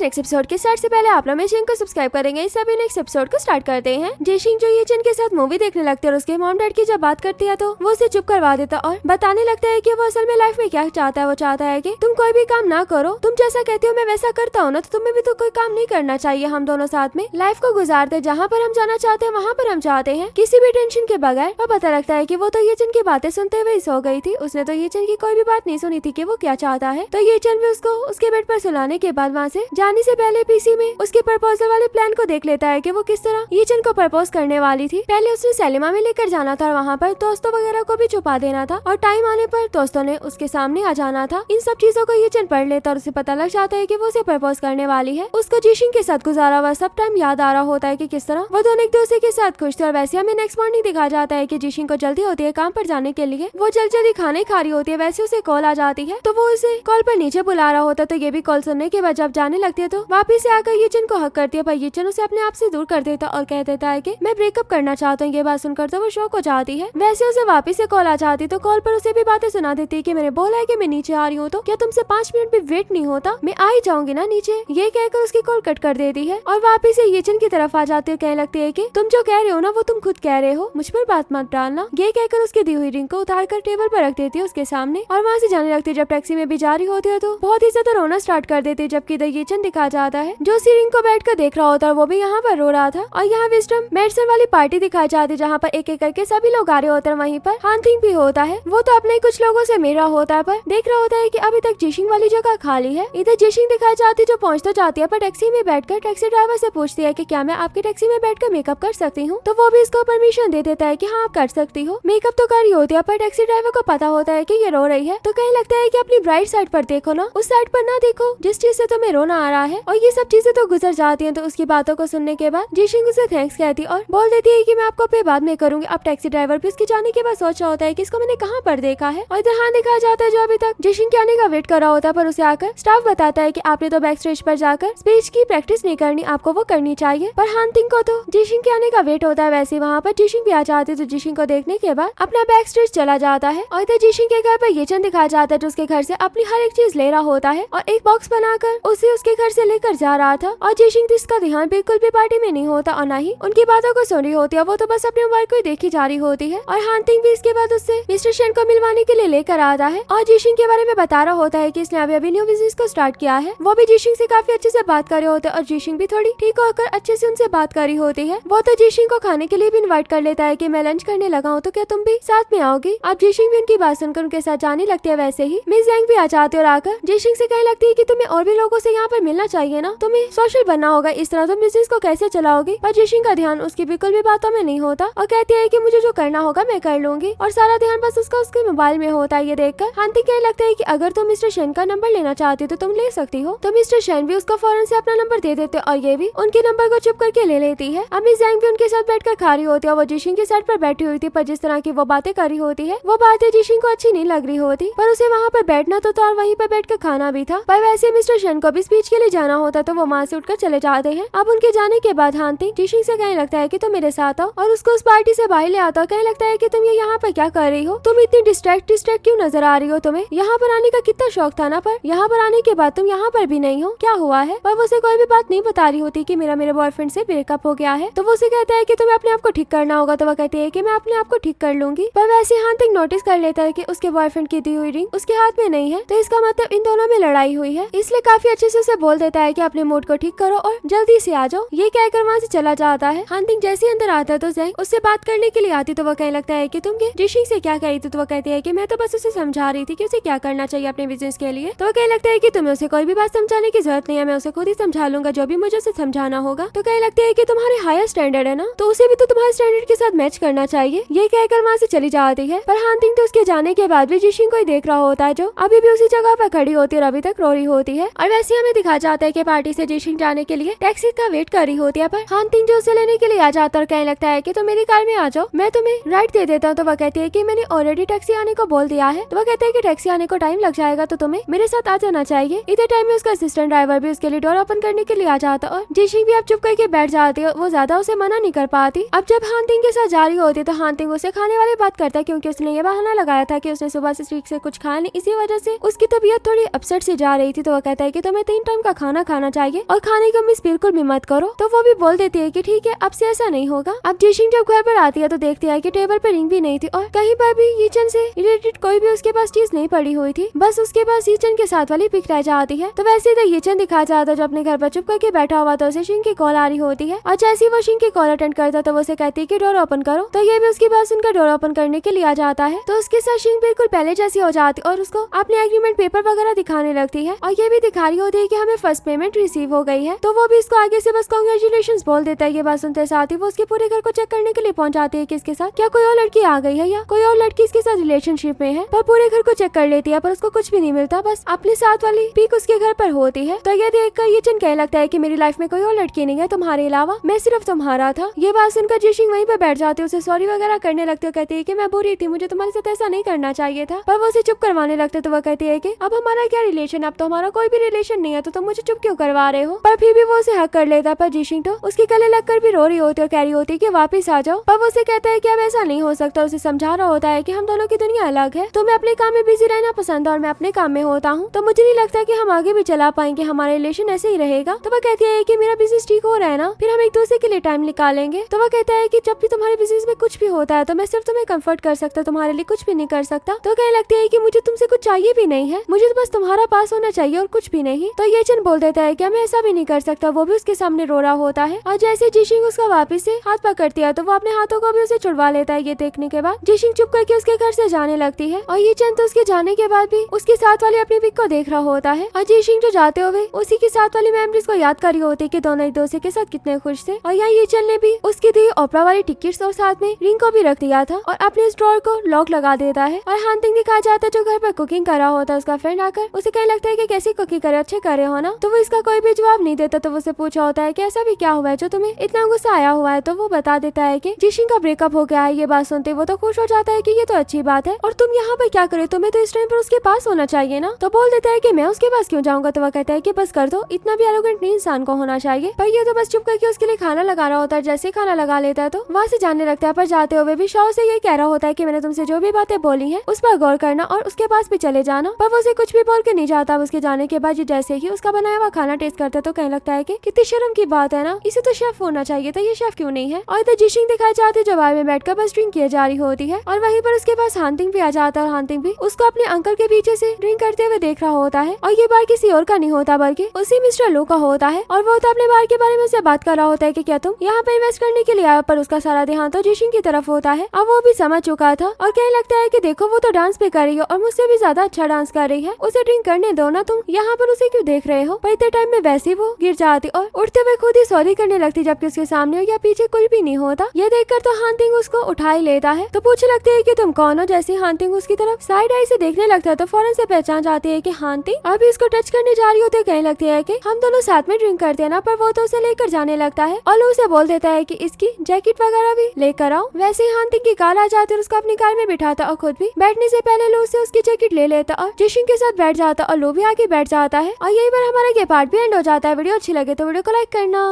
Next episode के start से पहले आप लोग मेरे को सब्सक्राइब करेंगे। इस सभी नेक्स्ट एपिसोड को स्टार्ट करते हैं। जेशिंग जो ये चन के साथ मूवी देखने लगते हैं और उसके मॉम डैड की जब बात करती है तो वो उसे चुप करवा देता और बताने लगता है कि वो असल में लाइफ में क्या चाहता है। वो चाहता है कि तुम कोई भी काम ना करो, तुम जैसा कहती हो मैं वैसा करता हूँ ना, तो तुम्हें भी तो कोई काम नहीं करना चाहिए। हम दोनों साथ में लाइफ को गुजारते, जहाँ पर हम जाना चाहते हैं वहाँ पर हम चाहते हैं, किसी भी टेंशन के बगैर। और पता लगता है कि वो तो ये चन की बातें सुनते हुए सो गई थी। उसने तो ये चन की कोई भी बात नहीं सुनी थी कि वो क्या चाहता है। तो ये चन भी उसको उसके बेड पर सुलाने के बाद वहाँ से जाने से पहले पीसी में उसके प्रपोजल वाले प्लान को देख लेता है कि वो किस तरह ये चन को प्रपोज करने वाली थी। पहले उसने सैलिमा में लेकर जाना था और वहाँ पर दोस्तों वगैरह को भी छुपा देना था और टाइम आने पर दोस्तों ने उसके सामने आ जाना था। इन सब चीजों को ये चन पढ़ लेता और उसे पता लग जाता है कि वो उसे प्रपोज करने वाली है। उसको जिशिंग के साथ गुजारा हुआ सब टाइम याद आ रहा होता है कि किस तरह वो दोनों एक दूसरे के साथ खुश थे। और वैसे हमें नेक्स्ट मॉर्निंग दिखा जाता है कि जिशिंग को जल्दी होती है काम पर जाने के लिए। वो जल्दी खाने खा रही होती है, वैसे उसे कॉल आ जाती है तो वो उसे कॉल पर नीचे बुला रहा होता है। तो ये भी कॉल सुनने के बाद जब जाने लगती है तो वापिस से आकर ये चन को हक करती है, पर ये चन उसे अपने आप से दूर कर देता और कह देता है कि मैं ब्रेकअप करना चाहता हूँ। ये बात सुनकर तो वो शॉक हो जाती है। वैसे उसे वापिस से कॉल आ जाती तो कॉल पर उसे भी बातें सुना देती है कि मैंने बोला है कि मैं नीचे आ रही हूँ, तो क्या तुमसे 5 मिनट भी वेट नहीं होता, मैं आ ही जाऊंगी ना नीचे। ये कहकर उसकी कॉल कट कर देती है और वापिस से ये चन की तरफ आ जाती है। कहने लगती है कि तुम जो कह रहे हो ना वो तुम खुद कह रहे हो, मुझ पर बात मत डालना। ये कहकर उसकी दी हुई रिंग को उतार कर टेबल पर रख देती है उसके सामने और वहाँ से जाने लगती है। जब टैक्सी में भी जा रही होती है तो बहुत ही ज्यादा रोना स्टार्ट कर देती है, जबकि ये चन दिखा जाता है जो उसी रिंग को बैठ कर देख रहा होता है। वो भी यहाँ पर रो रहा था और यहाँ विजडम मेडिसिन वाली पार्टी दिखाई जाती है जहाँ पर एक एक करके सभी लोग आ रहे होते हैं। वहीं पर हांटिंग भी होता है। वो तो अपने कुछ लोगों से मिल रहा होता है पर देख रहा होता है कि अभी तक जिशिंग वाली जगह खाली है। इधर जिशिंग दिखाई जाती जो पहुँच तो जाती है पर टैक्सी में बैठकर टैक्सी ड्राइवर से पूछती है कि क्या मैं आपकी टैक्सी में बैठकर मेकअप कर सकती हूँ। तो वो भी इसको परमिशन दे देता है कि हाँ आप कर सकती हो। मेकअप तो कर ही होती है पर टैक्सी ड्राइवर को पता होता है कि ये रो रही है तो कहने लगता है कि अपनी ब्राइट साइड पर देखो ना, उस साइड पर ना देखो जिस चीज से तुम्हें रोना आ रहा है। और ये सब चीजें तो गुजर जाती हैं। तो उसकी बातों को सुनने के बाद जिशिंग उसे थैंक्स कहती और बोल देती है कि मैं आपको पे बाद में करूंगी। अब टैक्सी ड्राइवर भी उसके जाने के बाद सोच रहा होता है कि इसको मैंने कहाँ पर देखा है। और इधर हाँ दिखाया जाता है जो अभी तक जिशिंग के आने का वेट कर रहा होता है पर उसे आकर स्टाफ बताता है कि आपने तो बैक स्टेज पर जाकर स्पीच की प्रैक्टिस नहीं करनी, आपको वो करनी चाहिए। पर हांटिंग को तो जिशिंग के आने का वेट होता है। वैसे वहाँ पर जिशिंग भी आ जाती है तो जिशिंग को देखने के बाद अपना बैक स्टेज चला जाता है। और इधर जिशिंग के घर पर ये चन दिखाया जाता है जो उसके घर से अपनी हर एक चीज ले रहा होता है और एक बॉक्स बनाकर उसे उसके घर से लेकर जा रहा था। और जिशिंग जिसका ध्यान बिल्कुल भी पार्टी में नहीं होता और ना ही उनकी बातों को सुन रही होती है। वो तो बस अपने मोबाइल को ही देखी जा रही होती है। और हांटिंग भी इसके बाद उससे मिस्टर शेन को मिलवाने के लिए लेकर आता है और जिशिंग के बारे में बता रहा होता है कि इसने अभी न्यू बिजनेस को स्टार्ट किया है। वो भी जिशिंग से काफी अच्छे से बात कर रहे होते हैं और जिशिंग भी थोड़ी ठीक होकर अच्छे से उनसे बात कर रही होती है। वो तो जिशिंग को खाने के लिए भी इन्वाइट कर लेता है कि मैं लंच करने लगा हूँ तो क्या तुम भी साथ में आओगी। अब जिशिंग भी उनकी बात सुनकर उनके साथ जाने लगती है। वैसे ही मिस जैंग भी आ जाती है और आकर जिशिंग से कहने लगती है कि तुम्हें और भी लोगों से यहाँ पर मिलना चाहिए ना, तुम्हें सोशल बनना होगा, इस तरह तुम बिजनेस को कैसे चलाओगी। पर जिशिंग का ध्यान उसकी बिल्कुल भी बातों में नहीं होता और कहती है कि मुझे जो करना होगा मैं कर लूंगी। और सारा ध्यान बस उसका उसके मोबाइल में होता है। ये देखकर हांटिंग कहने लगता है कि अगर तुम मिस्टर शेन का नंबर लेना चाहती तो तुम ले सकती हो। तो मिस्टर शेन भी उसको फौरन से अपना नंबर दे देते और ये भी उनके नंबर को चुप करके ले लेती है। अब मिस जैंग भी उनके साथ बैठकर खा रही होती है। वो जिशिंग के साइड पर बैठी हुई थी पर जिस तरह की वो बातें कर रही होती है वो बातें जिशिंग को अच्छी नहीं लग रही होती। पर उसे वहाँ पर बैठना तो था और वहीं पर बैठकर खाना भी था। पर वैसे मिस्टर शेन को भी स्पीच के लिए जाना होता तो वो वहाँ से उठकर चले जाते हैं। अब उनके जाने के बाद हांटिंग जिशिंग से कहने लगता है कि तुम मेरे साथ आओ और उसको उस पार्टी से बाहर ले आता है। कहने लगता है कि तुम ये यहाँ पर क्या कर रही हो, तुम इतनी डिस्ट्रैक्ट क्यों नजर आ रही हो, तुम्हें यहाँ पर आने का कितना शौक था ना, पर यहाँ पर आने के बाद तुम यहाँ पर भी नहीं हो, क्या हुआ है। पर वो उसे कोई भी बात नहीं बता रही होती कि मेरे बॉयफ्रेंड से ब्रेकअप हो गया है। तो वो उसे कहता है कि तुम्हें अपने आप को ठीक करना होगा। तो वो कहती है कि मैं अपने आप को ठीक कर लूंगी। पर वैसे हांटिंग नोटिस कर लेता है कि उसके बॉयफ्रेंड की दी हुई रिंग उसके हाथ में नहीं है, तो इसका मतलब इन दोनों में लड़ाई हुई है। इसलिए काफी अच्छे से उसे बोल देता है कि अपने मूड को ठीक करो और जल्दी से आ जाओ। ये कहकर वहाँ से चला जाता है। हांटिंग जैसे अंदर आता तो जैंग उससे बात करने के लिए आती तो वो कहने लगता है कि तुम जिशिंग से क्या कही थी। तो वो कहती है कि मैं तो बस उसे समझा रही थी कि उसे क्या करना चाहिए अपने बिजनेस के लिए। तो वो कहने लगता है कि तुम्हें उसे कोई भी बात समझाने की जरूरत नहीं है, मैं उसे खुद ही समझा लूंगा जो भी मुझे उसे समझाना होगा। तो कहने लगते है कि तुम्हारे हायर स्टैंडर्ड है ना, तो उसे भी तो तुम्हारे स्टैंडर्ड के साथ मैच करना चाहिए। ये कहकर वहाँ से चली जाती है। पर हांटिंग तो उसके जाने के बाद भी जिशिंग को ही देख रहा होता है जो अभी भी उसी जगह पर खड़ी होती है और अभी तक रो रही होती है। और वैसे हमें दिखा जाता है कि पार्टी से जिशिंग जाने के लिए टैक्सी का वेट कर रही होती है। पर हांटिंग जो उसे लेने के लिए आ जाता है और कहने लगता है कि तुम मेरी कार में आ जाओ, मैं तुम्हें राइड दे देता हूँ। तो वह कहती है कि मैंने ऑलरेडी टैक्सी आने को बोल दिया है। तो वह कहते हैं कि टैक्सी आने को टाइम लग जाएगा तो तुम्हें मेरे साथ आ जाना चाहिए। इधर टाइम में उसका असिस्टेंट ड्राइवर भी उसके लिए डोर ओपन करने के लिए आ जाता और जिशिंग भी अब चुप करके बैठ जाती है। वो ज्यादा उसे मना नहीं कर पाती। अब जब हांटिंग के साथ जा रही होती है तो हांटिंग उसे खाने वाली बात करता है क्योंकि उसने ये बहाना लगाया था कि उसने सुबह से ठीक से कुछ खाया नहीं, इसी वजह से उसकी तबीयत थोड़ी अपसेट से जा रही थी। तो वो कहता है कि तुम्हें 3 टाइम उनका खाना खाना चाहिए और खाने को मिस बिल्कुल भी मत करो। तो वो भी बोल देती है कि ठीक है, अब से ऐसा नहीं होगा। अब जिशिंग जब घर पर आती है तो देखती है कि टेबल पर रिंग भी नहीं थी और कहीं पर भी यीचन से रिलेटेड कोई भी उसके पास चीज नहीं पड़ी हुई थी। बस उसके पास यीचन के साथ वाली पिक रह जाती है। तो वैसे तो यीचन दिखा जाता जो अपने घर पर चुप करके बैठा हुआ तो उसे शिंग की कॉल आ रही होती है और जैसे वो शिंग की कॉल अटेंड करता तो वो उसे कहती है कि डोर ओपन करो। तो ये भी उसकी बात सुनकर डोर ओपन करने के लिए आ जाता है। तो उसके साथ शिंग बिल्कुल पहले जैसी हो जाती और उसको अपने एग्रीमेंट पेपर वगैरह दिखाने लगती है और ये भी दिखा रही होती है कि हमें फर्स्ट पेमेंट रिसीव हो गई है। तो वो भी इसको आगे से बस कांग्रेचुलेशंस बोल देता है। ये बात सुनते साथ ही वो उसके पूरे घर को चेक करने के लिए पहुंच जाती है कि इसके साथ क्या कोई और लड़की आ गई है या कोई और लड़की इसके साथ रिलेशनशिप में है। पर पूरे घर को चेक कर लेती है पर उसको कुछ भी नहीं मिलता, बस अपने साथ वाली पीक उसके घर पर होती है। तो ये देखकर यीचन कहने लगता है कि मेरी लाइफ में कोई और लड़की नहीं है तुम्हारे अलावा, मैं सिर्फ तुम्हारा था। ये बात सुनकर जिशिंग वहीं पर बैठ जाती है, उसे सॉरी वगैरह करने लगती है, कहती है कि मैं बुरी थी, मुझे तुम्हारे साथ ऐसा नहीं करना चाहिए था। पर वो उसे चुप करवाने लगते तो वो कहती है कि अब हमारा क्या रिलेशन, अब तो हमारा कोई भी रिलेशन नहीं है, तो तुम मुझे चुप क्यों करवा रहे हो। पर फिर भी वो उसे हक कर लेता। पर जिशिंग तो उसके गले लगकर भी रो रही होती है और कह रही होती है कि वापस आ जाओ। पर वो उसे कहता है कि अब ऐसा नहीं हो सकता। उसे समझा रहा होता है कि हम दोनों की दुनिया अलग है, तुम्हें अपने काम में बिजी रहना पसंद है और मैं अपने काम में होता हूँ, तो मुझे नहीं लगता कि हम आगे भी चला पाएंगे, हमारा रिलेशन ऐसे ही रहेगा। तो वो कहती है कि मेरा बिजनेस ठीक हो रहा है ना, फिर हम एक दूसरे के लिए टाइम निकालेंगे। तो वो कहता है कि जब भी तुम्हारे बिजनेस में कुछ भी होता है तो मैं सिर्फ तुम्हें कंफर्ट कर सकता, तुम्हारे लिए कुछ भी नहीं कर सकता। तो कहने लगती है कि मुझे तुमसे कुछ चाहिए भी नहीं है, मुझे तो बस तुम्हारा पास होना चाहिए और कुछ भी नहीं। तो ये बोल देता है कि मैं ऐसा भी नहीं कर सकता। वो भी उसके सामने रो रहा होता है और जैसे जिशिंग उसका वापस से हाथ पकड़ती है तो वो अपने हाथों को भी उसे छुड़वा लेता है। ये देखने के बाद जिशिंग चुप करके उसके घर से जाने लगती है और ये तो उसके जाने के बाद भी उसके साथ वाली अपनी पिक को देख रहा होता है और जिशिंग जो जाते हुए उसी के साथ वाली मेमोरीज को याद कर रही होती है कि दोनों एक दूसरे के साथ कितने खुश थे। और यहाँ ये ने भी उसकी दी ओपरा वाली टिकट्स और साथ में रिंग को भी रख दिया था और अपने स्टोर को लॉक लगा देता है। और हांतिंग दिखाया जाता है जो घर पर कुकिंग कर रहा होता है। उसका फ्रेंड आकर उसे कहने लगता है कि कैसी कुकिंग करे, अच्छे करे हो ना। तो वो इसका कोई भी जवाब नहीं देता। तो वो उसे पूछा होता है कि ऐसा भी क्या हुआ है जो तुम्हें इतना गुस्सा आया हुआ है। तो वो बता देता है कि जिशिंग का ब्रेकअप हो गया है। ये बात सुनते वो तो खुश हो जाता है कि ये तो अच्छी बात है और तुम यहाँ पर क्या करे, तुम्हें तो इस टाइम पर उसके पास होना चाहिए ना। तो बोल देता है कि मैं उसके पास क्यों जाऊंगा। तो वह कहता है कि बस कर दो, इतना भी एरोगेंट नहीं इंसान को होना चाहिए। पर ये तो बस चुप करके उसके लिए खाना लगा रहा होता है। जैसे खाना लगा लेता है तो वहाँ से जाने लगता है। पर जाते हुए भी शॉ से ये कह रहा होता है कि मैंने तुमसे जो भी बातें बोली हैं उस पर गौर करना और उसके पास भी चले जाना। पर वो उसे कुछ भी बोल के नहीं जाता। उसके जाने के बाद जैसे ही उसका बनाया हुआ खाना टेस्ट करता है तो कहने लगता है कि कितनी शर्म की बात है ना, इसे तो शेफ होना चाहिए था, ये शेफ क्यों नहीं है। और इधर जिशिंग दिखाई जाती है जो बार में बैठकर बस ड्रिंक किए जा रही होती है और वहीं पर उसके पास हांतिंग भी आ जाता है और हांतिंग भी उसको अपने अंकल के पीछे से ड्रिंक करते हुए देख रहा होता है। और ये बार किसी और का नहीं होता बल्कि उसी मिस्टर लो का होता है और वो तो अपने बार के बारे में उससे बात कर रहा होता है कि क्या तुम यहाँ पे इन्वेस्ट करने के लिए आए। पर उसका सारा ध्यान तो जिशिंग की तरफ होता है। अब वो भी समझ चुका था और कहने लगता है कि देखो वो तो डांस भी कर रही है और मुझसे भी ज्यादा अच्छा डांस कर रही है, उसे ड्रिंक करने दो ना, तुम यहाँ पर उसे क्यों देख रहे हो। पर इतने टाइम में वैसे वो गिर जाती और उठते हुए खुद ही सॉरी करने लगती जबकि उसके सामने या पीछे कोई भी नहीं होता। ये देखकर तो हांतिंग उसको उठा ही लेता है। तो पूछने लगती है कि तुम कौन हो। जैसे हांतिंग उसकी तरफ साइड आई से देखने लगता है तो फौरन से पहचान जाती है कि हांतिंग अभी उसको टच करने जा रही होती है। कहने लगती है कि हम दोनों साथ में ड्रिंक करते हैं ना। पर वो तो उसे लेकर जाने लगता है और उसे बोल देता है कि इसकी जैकेट वगैरह भी लेकर आओ। वैसे ही हांतिंग की कार आ जाती है और उसको अपनी कार में बिठाता और खुद भी बैठने से पहले लो से उसकी जैकेट ले लेता और जिशिंग के साथ बैठ जाता और लो भी आगे बैठ जाता है। और यही पर हमारा ये पार्ट भी एंड हो जाता है। वीडियो अच्छी लगे तो वीडियो को लाइक करना।